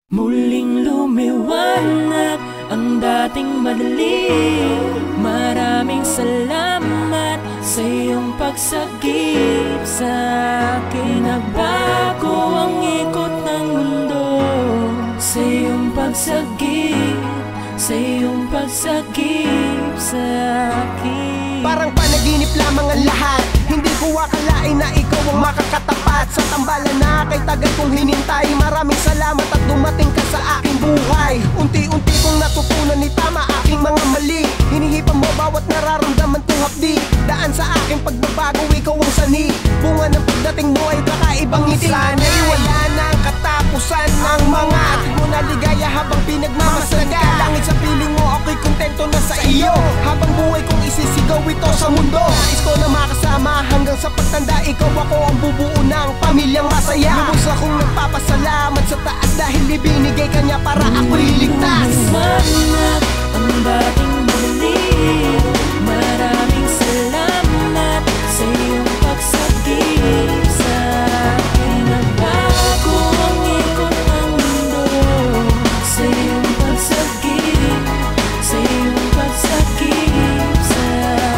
Muling lumiwanag ang dating madilim. Maraming salamat sa iyong pagsagip sa akin. Nagbago ang ikot ng mundo sa iyong pagsagip, sa iyong pagsagip sa akin. Parang panaginip lamang ang lahat. Hindi ko akalain na ikaw ang makakatapat sa tambalan na kay tagal kong hinintay. Maraming salamat at dumating ka sa aking buhay. Unti-unti kong natutunan ni tama aking mga mali. Hinihipan mo bawat nararamdaman kong hapdi. Daan sa aking pagbabago, ikaw ang sani. Bunga ng pagdating mo ay kakaibang ngiti. Sana'y wala nang katapusan ang mga atin mo na ligaya habang pinagmamasaga. Langit sa piling mo, ako'y kontento na sa iyo. Habang buhay kong isisigaw ito sa mundo. Nais ko na makasama hanggang sa pagtanda. Ikaw ako ang bubuo ng pamilyang masaya. Lubos akong nagpapasalamat sa taas dahil ibinigay ka niya para ako'y ligtas. Salamat ang dating madilim. Maraming salamat sa iyong pagsagip sa akin. Nagbago ang ikot ng mundo sa iyong pagsagip, sa iyong pagsagip sa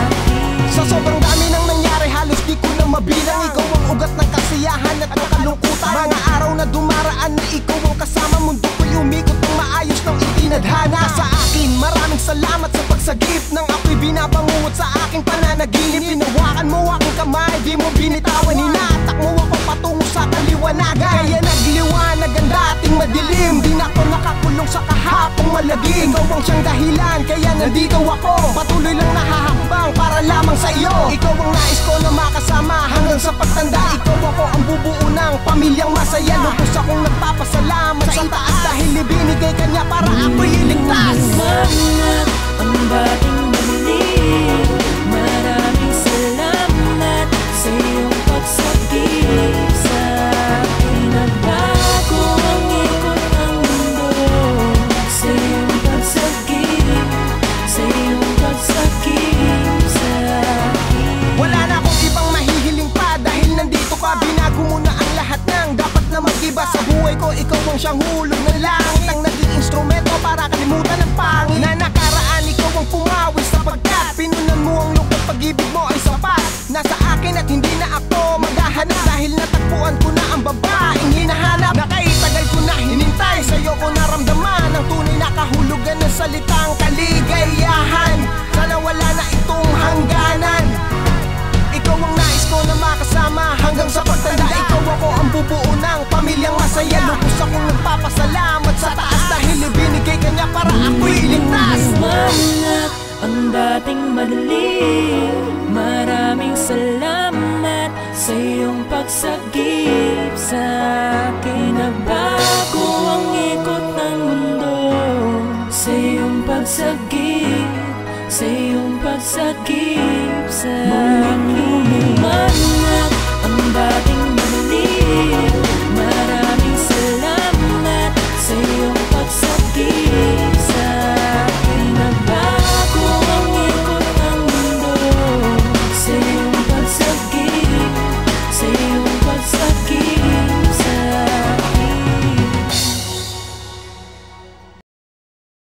akin. Sa sobrang dami nang nangyari, halos di ko na mabilang. Ikaw ang ugat ng kasiyahan at ng kalungkutan. Mga araw na dumaraan na ikaw ang kasama. Mundo ko'y umikot ng maayos ng itinadhana. Sa akin, maraming salamat sa pagsagip nang ako'y binabangungot sa aking pananaginip. Pinawakan mo aking kamay, di mo binitawan. Hinatak mo ako patungo sa kaliwanagan. Kaya nagliwanag ang dating madilim. Di na ako nakakulong sa kahapong malagim. Ikaw ang siyang dahilan, kaya nandito ako. Patuloy lang nahahambang para lamang sa iyo. Ikaw ang nais ko na makasama hanggang sa pagtanda. Ikaw ako ang bubuo ng pamilyang masaya. Lubos akong nagpapasalamat sa itaas dahil ibinigay ka niya para ako'y iligtas. Salamat ang dating madilim. Maraming salamat sa iyong pagsagip sa akin. Nagbago ang ikot ng mundo sa iyong pagsagip, sa iyong pagsagip sa akin. Wala na akong ibang mahihiling pa dahil nandito ka. Binago mo na ang lahat ng dapat na mag-iba sa buhay ko. Ikaw ang siyang hulog ng langit, ang naging instrumento para kalimutan ang pangit. Na nakaraan ikaw ang pumawis sapagkat pinunan mo ang lungkot, pag-ibig mo ay sapat. Nasa akin at hindi na ako maghahanap dahil natagpuan ko na ang babaeng hinahanap. Nakaitagal ko na hinintay, sa'yo ko naramdaman ang tunay na kahulugan ng salitang kaligayahan. Sana wala na itong hangganan. Ikaw ang nais ko na makasama hanggang sa pagtanda. Ikaw ako ang bubuo ng pamilyang masaya. Lubos akong nagpapasalamat sa taas dahil ibinigay ka niya para ako'y iligtas. Salamat ang dating madilim. Maraming salamat sa iyong pagsagip sa akin. Nagbago ang ikot ng mundo sa iyong pagsagip, sa iyong pagsagip sa akin.